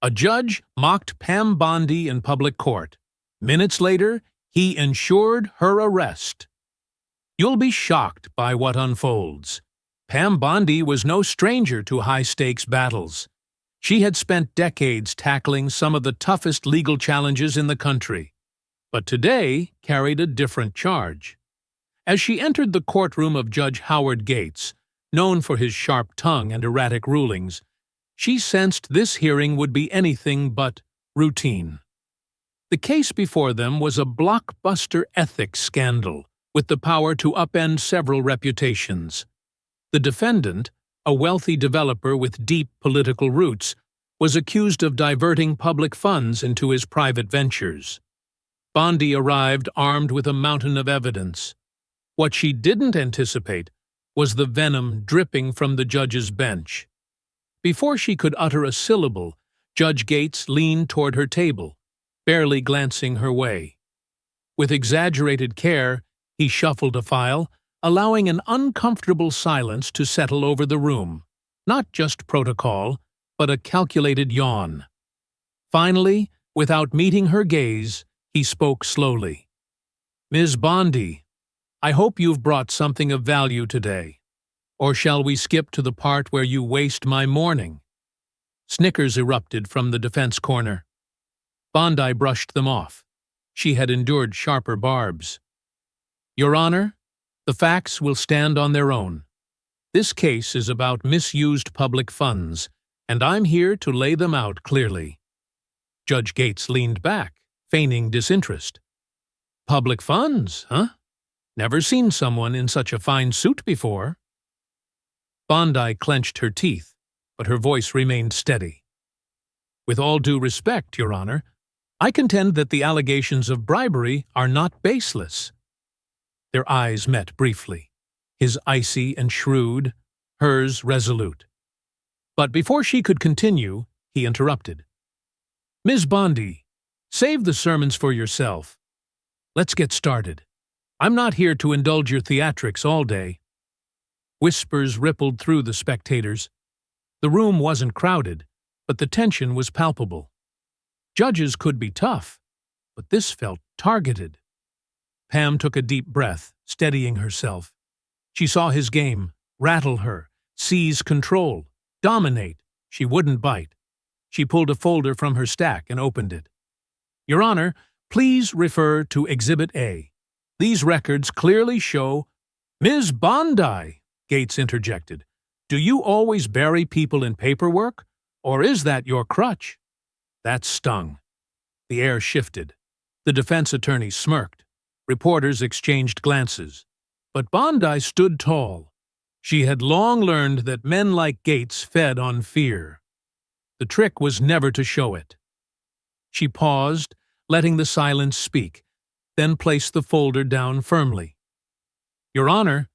A judge mocked Pam Bondi in public court. Minutes later, he ensured her arrest. You'll be shocked by what unfolds. Pam Bondi was no stranger to high-stakes battles. She had spent decades tackling some of the toughest legal challenges in the country, but today carried a different charge. As she entered the courtroom of Judge Howard Gates, known for his sharp tongue and erratic rulings, she sensed this hearing would be anything but routine. The case before them was a blockbuster ethics scandal with the power to upend several reputations. The defendant, a wealthy developer with deep political roots, was accused of diverting public funds into his private ventures. Bondi arrived armed with a mountain of evidence. What she didn't anticipate was the venom dripping from the judge's bench. Before she could utter a syllable, Judge Gates leaned toward her table, barely glancing her way. With exaggerated care, he shuffled a file, allowing an uncomfortable silence to settle over the room. Not just protocol, but a calculated yawn. Finally, without meeting her gaze, he spoke slowly. "Ms. Bondi, I hope you've brought something of value today. Or shall we skip to the part where you waste my morning?" Snickers erupted from the defense corner. Bondi brushed them off. She had endured sharper barbs. "Your Honor, the facts will stand on their own. This case is about misused public funds, and I'm here to lay them out clearly." Judge Gates leaned back, feigning disinterest. "Public funds, huh? Never seen someone in such a fine suit before." Bondi clenched her teeth, but her voice remained steady. "With all due respect, Your Honor, I contend that the allegations of bribery are not baseless." Their eyes met briefly, his icy and shrewd, hers resolute. But before she could continue, he interrupted. "Ms. Bondi, save the sermons for yourself. Let's get started. I'm not here to indulge your theatrics all day." Whispers rippled through the spectators. The room wasn't crowded, but the tension was palpable. Judges could be tough, but this felt targeted. Pam took a deep breath, steadying herself. She saw his game, rattle her, seize control, dominate. She wouldn't bite. She pulled a folder from her stack and opened it. "Your Honor, please refer to Exhibit A. These records clearly show—" "Ms. Bondi," Gates interjected, "do you always bury people in paperwork, or is that your crutch?" That stung. The air shifted. The defense attorney smirked. Reporters exchanged glances. But Bondi stood tall. She had long learned that men like Gates fed on fear. The trick was never to show it. She paused, letting the silence speak, then placed the folder down firmly. "Your Honor,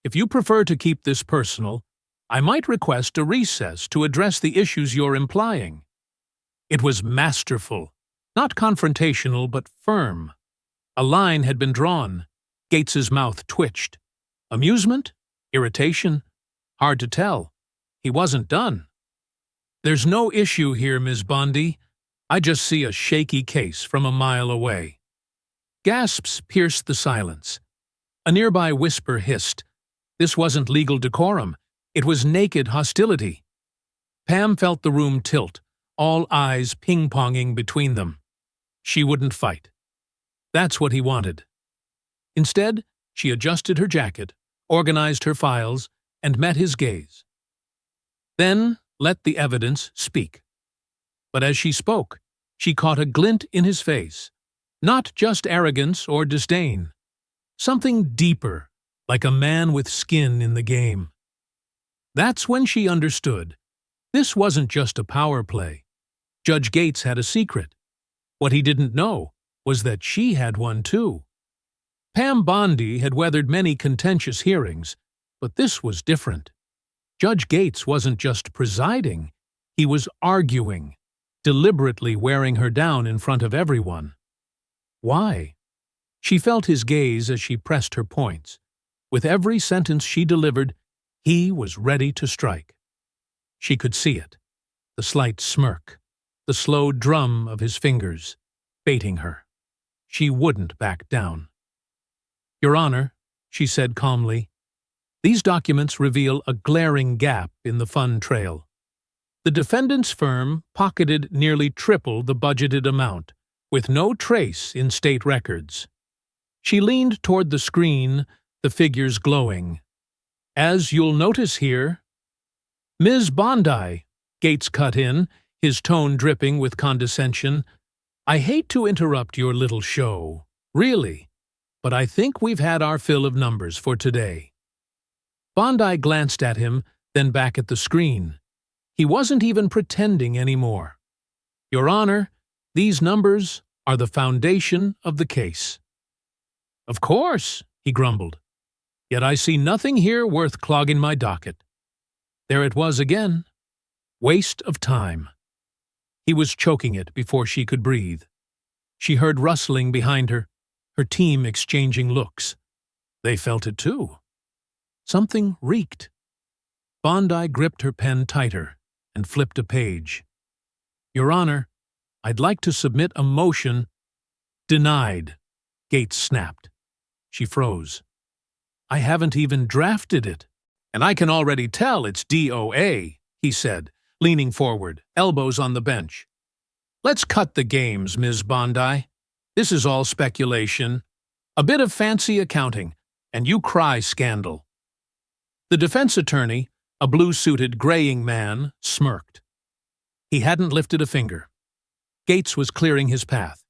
if you prefer to keep this personal, I might request a recess to address the issues you're implying." It was masterful, not confrontational but firm. A line had been drawn. Gates's mouth twitched. Amusement? Irritation? Hard to tell. He wasn't done. "There's no issue here, Ms. Bondi. I just see a shaky case from a mile away." Gasps pierced the silence. A nearby whisper hissed. This wasn't legal decorum. It was naked hostility. Pam felt the room tilt, all eyes ping-ponging between them. She wouldn't fight. That's what he wanted. Instead, she adjusted her jacket, organized her files, and met his gaze. Then let the evidence speak. But as she spoke, she caught a glint in his face. Not just arrogance or disdain. Something deeper, like a man with skin in the game. That's when she understood. This wasn't just a power play. Judge Gates had a secret. What he didn't know was that she had one too. Pam Bondi had weathered many contentious hearings, but this was different. Judge Gates wasn't just presiding, he was arguing, deliberately wearing her down in front of everyone. Why? She felt his gaze as she pressed her points. With every sentence she delivered, he was ready to strike. She could see it, the slight smirk, the slow drum of his fingers, baiting her. She wouldn't back down. "Your Honor," she said calmly, "these documents reveal a glaring gap in the fund trail. The defendant's firm pocketed nearly triple the budgeted amount, with no trace in state records." She leaned toward the screen, the figures glowing. "As you'll notice here—" "Ms. Bondi," Gates cut in, his tone dripping with condescension, "I hate to interrupt your little show, really, but I think we've had our fill of numbers for today." Bondi glanced at him, then back at the screen. He wasn't even pretending anymore. "Your Honor, these numbers are the foundation of the case." "Of course," he grumbled. "Yet I see nothing here worth clogging my docket." There it was again. Waste of time. He was choking it before she could breathe. She heard rustling behind her, her team exchanging looks. They felt it too. Something reeked. Bondi gripped her pen tighter and flipped a page. "Your Honor, I'd like to submit a motion—" "Denied," Gates snapped. She froze. "I haven't even drafted it, and I can already tell it's DOA," he said, leaning forward, elbows on the bench. "Let's cut the games, Ms. Bondi. This is all speculation. A bit of fancy accounting, and you cry scandal." The defense attorney, a blue-suited, graying man, smirked. He hadn't lifted a finger. Gates was clearing his path.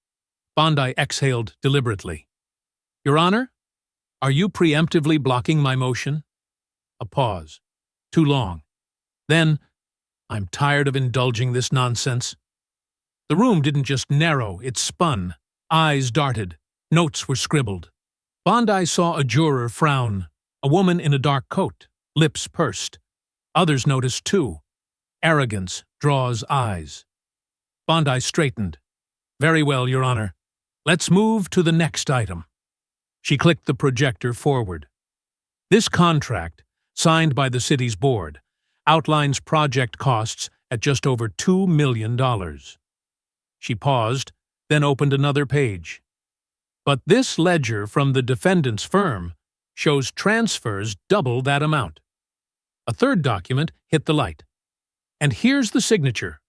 Bondi exhaled deliberately. "Your Honor, are you preemptively blocking my motion?" A pause. Too long. Then, "I'm tired of indulging this nonsense." The room didn't just narrow, it spun. Eyes darted. Notes were scribbled. Bondi saw a juror frown, a woman in a dark coat, lips pursed. Others noticed too. Arrogance draws eyes. Bondi straightened. "Very well, Your Honor. Let's move to the next item." She clicked the projector forward. "This contract, signed by the city's board, outlines project costs at just over $2 million. She paused, then opened another page. "But this ledger from the defendant's firm shows transfers double that amount." A third document hit the light. "And here's the signature,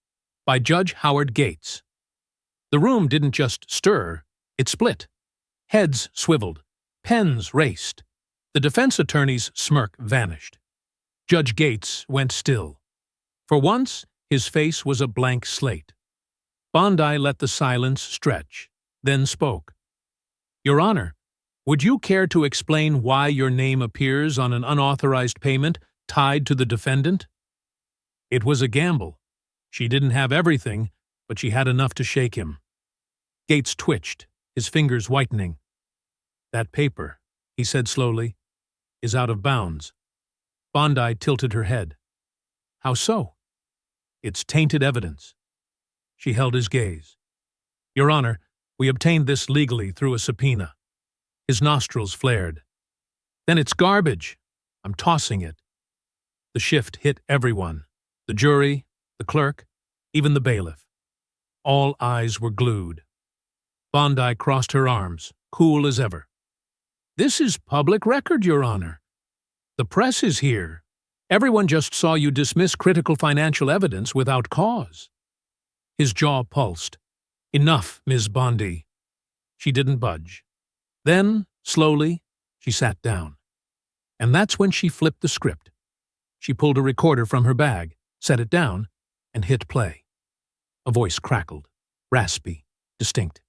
by Judge Howard Gates." The room didn't just stir, it split. Heads swiveled. Pens raced. The defense attorney's smirk vanished. Judge Gates went still. For once, his face was a blank slate. Bondi let the silence stretch, then spoke. "Your Honor, would you care to explain why your name appears on an unauthorized payment tied to the defendant?" It was a gamble. She didn't have everything, but she had enough to shake him. Gates twitched, his fingers whitening. "That paper," he said slowly, "is out of bounds." Bondi tilted her head. "How so?" "It's tainted evidence." She held his gaze. "Your Honor, we obtained this legally through a subpoena." His nostrils flared. "Then it's garbage. I'm tossing it." The shift hit everyone. The jury, the clerk, even the bailiff. All eyes were glued. Bondi crossed her arms, cool as ever. "This is public record, Your Honor. The press is here. Everyone just saw you dismiss critical financial evidence without cause." His jaw pulsed. "Enough, Ms. Bondi." She didn't budge. Then, slowly, she sat down. And that's when she flipped the script. She pulled a recorder from her bag, set it down, and hit play. A voice crackled, raspy, distinct.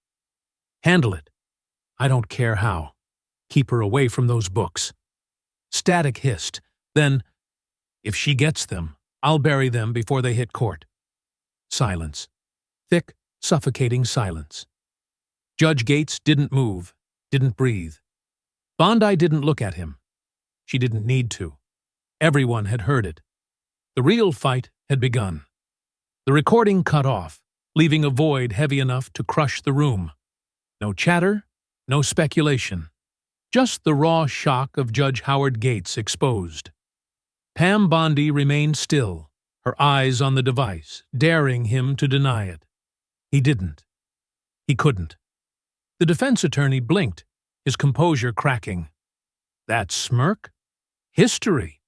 "Handle it. I don't care how. Keep her away from those books." Static hissed. Then, "If she gets them, I'll bury them before they hit court." Silence. Thick, suffocating silence. Judge Gates didn't move, didn't breathe. Bondi didn't look at him. She didn't need to. Everyone had heard it. The real fight had begun. The recording cut off, leaving a void heavy enough to crush the room. No chatter, no speculation. Just the raw shock of Judge Howard Gates exposed. Pam Bondi remained still, her eyes on the device, daring him to deny it. He didn't. He couldn't. The defense attorney blinked, his composure cracking. That smirk? History.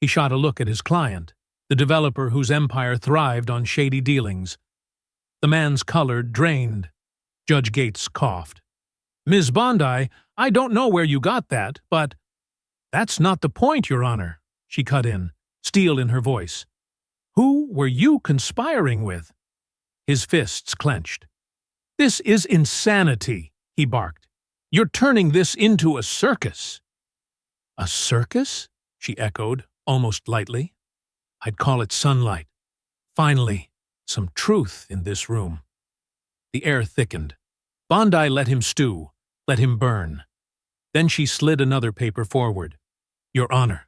He shot a look at his client, the developer whose empire thrived on shady dealings. The man's color drained. Judge Gates coughed. Ms. Bondi, I don't know where you got that, but— That's not the point, Your Honor, she cut in, steel in her voice. Who were you conspiring with? His fists clenched. This is insanity, he barked. You're turning this into a circus. A circus? She echoed, almost lightly. I'd call it sunlight. Finally, some truth in this room. The air thickened. Bondi let him stew, let him burn. Then she slid another paper forward. Your Honor,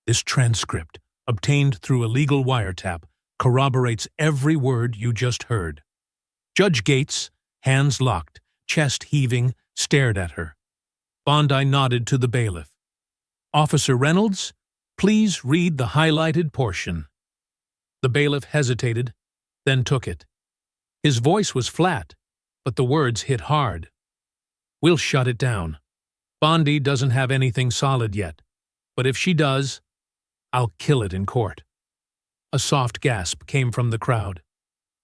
this transcript, obtained through a legal wiretap, corroborates every word you just heard. Judge Gates, hands locked, chest heaving, stared at her. Bondi nodded to the bailiff. Officer Reynolds, please read the highlighted portion. The bailiff hesitated, then took it. His voice was flat, but the words hit hard. We'll shut it down. Bondi doesn't have anything solid yet, but if she does, I'll kill it in court. A soft gasp came from the crowd.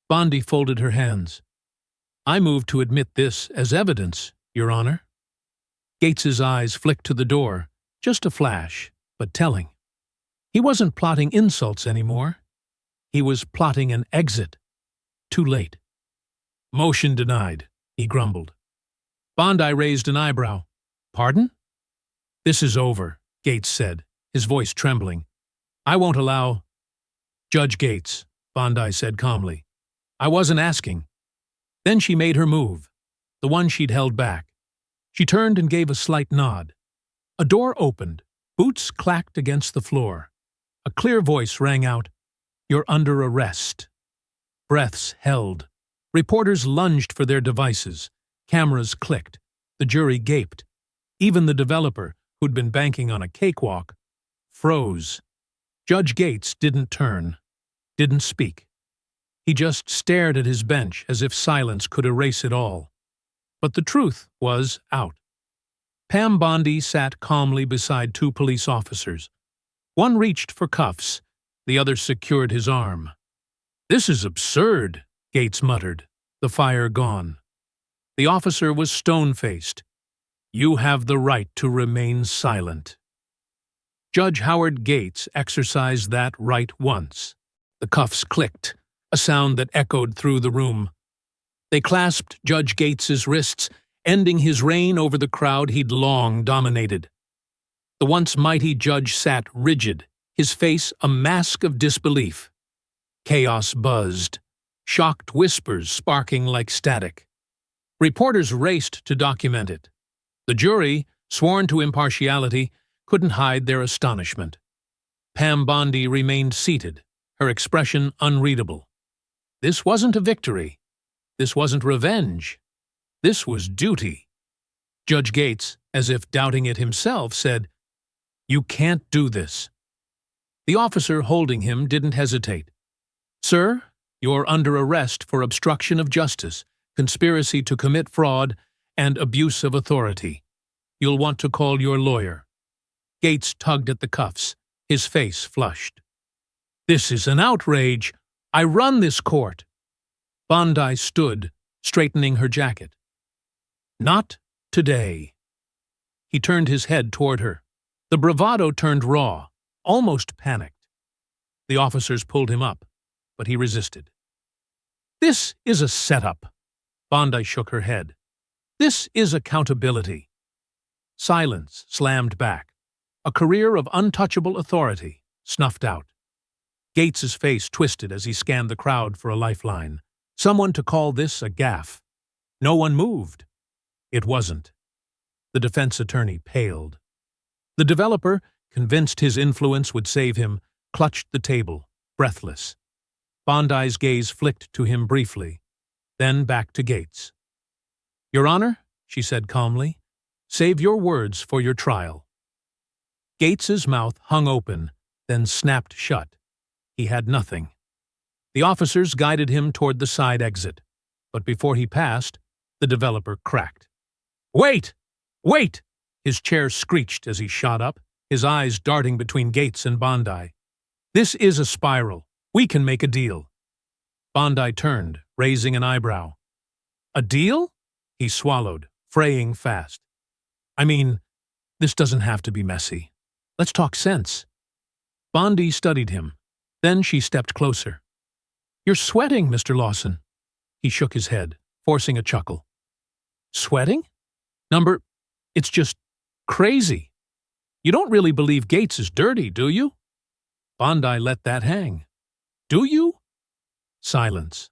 Bondi folded her hands. I move to admit this as evidence, Your Honor. Gates's eyes flicked to the door, just a flash, but telling. He wasn't plotting insults anymore. He was plotting an exit. Too late. Motion denied, he grumbled. Bondi raised an eyebrow. Pardon? This is over, Gates said, his voice trembling. I won't allow— Judge Gates, Bondi said calmly. I wasn't asking. Then she made her move, the one she'd held back. She turned and gave a slight nod. A door opened. Boots clacked against the floor. A clear voice rang out, You're under arrest. Breaths held. Reporters lunged for their devices. Cameras clicked. The jury gaped. Even the developer, who'd been banking on a cakewalk, froze. Judge Gates didn't turn, didn't speak. He just stared at his bench as if silence could erase it all. But the truth was out. Pam Bondi sat calmly beside two police officers. One reached for cuffs, the other secured his arm. This is absurd, Gates muttered, the fire gone. The officer was stone-faced. You have the right to remain silent. Judge Howard Gates exercised that right once. The cuffs clicked, a sound that echoed through the room. They clasped Judge Gates's wrists, ending his reign over the crowd he'd long dominated. The once mighty judge sat rigid, his face a mask of disbelief. Chaos buzzed, shocked whispers sparking like static. Reporters raced to document it. The jury, sworn to impartiality, couldn't hide their astonishment. Pam Bondi remained seated, her expression unreadable. This wasn't a victory. This wasn't revenge. This was duty. Judge Gates, as if doubting it himself, said, You can't do this. The officer holding him didn't hesitate. Sir, you're under arrest for obstruction of justice, conspiracy to commit fraud, and abuse of authority. You'll want to call your lawyer. Gates tugged at the cuffs, his face flushed. This is an outrage. I run this court. Bondi stood, straightening her jacket. Not today. He turned his head toward her. The bravado turned raw, almost panicked. The officers pulled him up, but he resisted. This is a setup. Bondi shook her head. This is accountability. Silence slammed back. A career of untouchable authority snuffed out. Gates's face twisted as he scanned the crowd for a lifeline. Someone to call this a gaffe. No one moved. It wasn't. The defense attorney paled. The developer, convinced his influence would save him, clutched the table, breathless. Bondi's gaze flicked to him briefly, then back to Gates. Your Honor, she said calmly, save your words for your trial. Gates's mouth hung open, then snapped shut. he had nothing. The officers guided him toward the side exit, but before he passed, the developer cracked. "Wait! Wait!" His chair screeched as he shot up, his eyes darting between Gates and Bondi. "This is a spiral. We can make a deal." Bondi turned, raising an eyebrow. "A deal?" He swallowed, fraying fast. "I mean, this doesn't have to be messy. Let's talk sense." Bondi studied him. Then she stepped closer. "You're sweating, Mr. Lawson." He shook his head, forcing a chuckle. "Sweating? It's just crazy. You don't really believe Gates is dirty, do you?" Bondi let that hang. "Do you?" Silence.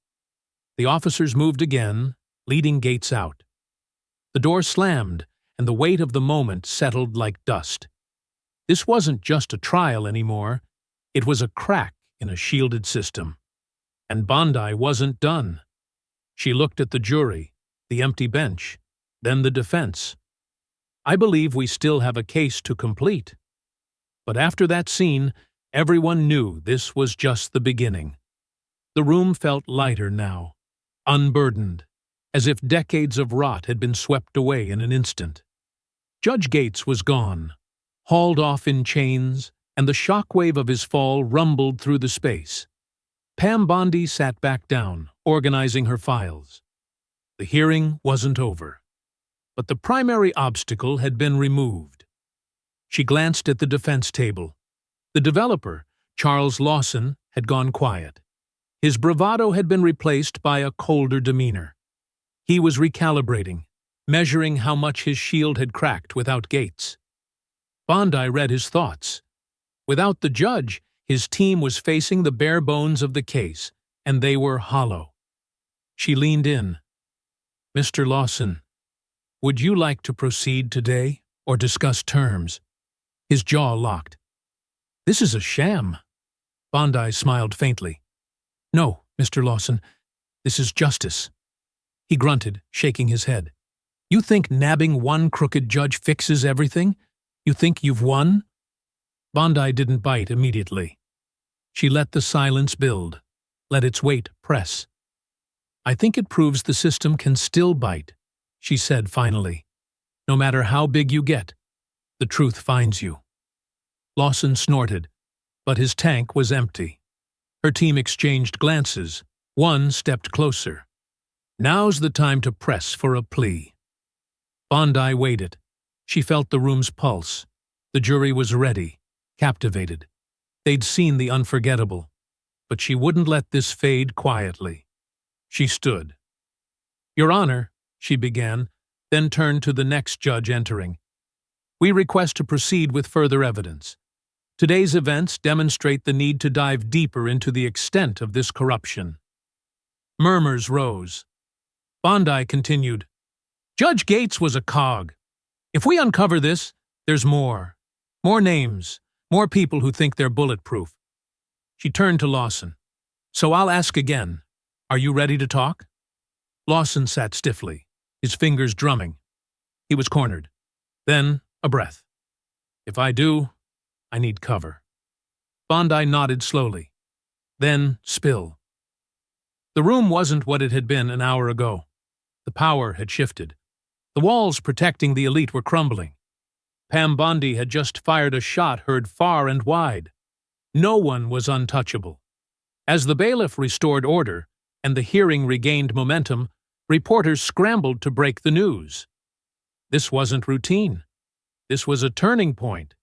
The officers moved again, leading Gates out. The door slammed, and the weight of the moment settled like dust. This wasn't just a trial anymore. It was a crack in a shielded system. And Bondi wasn't done. She looked at the jury, the empty bench, then the defense. "I believe we still have a case to complete." But after that scene, everyone knew this was just the beginning. The room felt lighter now, unburdened, as if decades of rot had been swept away in an instant. Judge Gates was gone, hauled off in chains, and the shockwave of his fall rumbled through the space. Pam Bondi sat back down, organizing her files. The hearing wasn't over, but the primary obstacle had been removed. She glanced at the defense table. The developer, Charles Lawson, had gone quiet. His bravado had been replaced by a colder demeanor. He was recalibrating, measuring how much his shield had cracked without Gates. Bondi read his thoughts. Without the judge, his team was facing the bare bones of the case, and they were hollow. She leaned in. "Mr. Lawson, would you like to proceed today or discuss terms?" His jaw locked. "This is a sham." Bondi smiled faintly. "No, Mr. Lawson, this is justice." He grunted, shaking his head. "You think nabbing one crooked judge fixes everything? You think you've won?" Bondi didn't bite immediately. She let the silence build, let its weight press. "I think it proves the system can still bite," she said finally. "No matter how big you get, the truth finds you." Lawson snorted, but his tank was empty. Her team exchanged glances. One stepped closer. "Now's the time to press for a plea." Bondi waited. She felt the room's pulse. The jury was ready, captivated. They'd seen the unforgettable, but she wouldn't let this fade quietly. She stood. "Your Honor," she began, then turned to the next judge entering. "We request to proceed with further evidence. Today's events demonstrate the need to dive deeper into the extent of this corruption." Murmurs rose. Bondi continued, "Judge Gates was a cog. If we uncover this, there's more. More names, more people who think they're bulletproof." She turned to Lawson. "So I'll ask again. Are you ready to talk?" Lawson sat stiffly, his fingers drumming. He was cornered. Then a breath. "If I do, I need cover." Bondi nodded slowly. Then spill. The room wasn't what it had been an hour ago. The power had shifted. The walls protecting the elite were crumbling. Pam Bondi had just fired a shot heard far and wide. No one was untouchable. As the bailiff restored order and the hearing regained momentum, reporters scrambled to break the news. This wasn't routine. This was a turning point,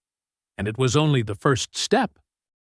and it was only the first step.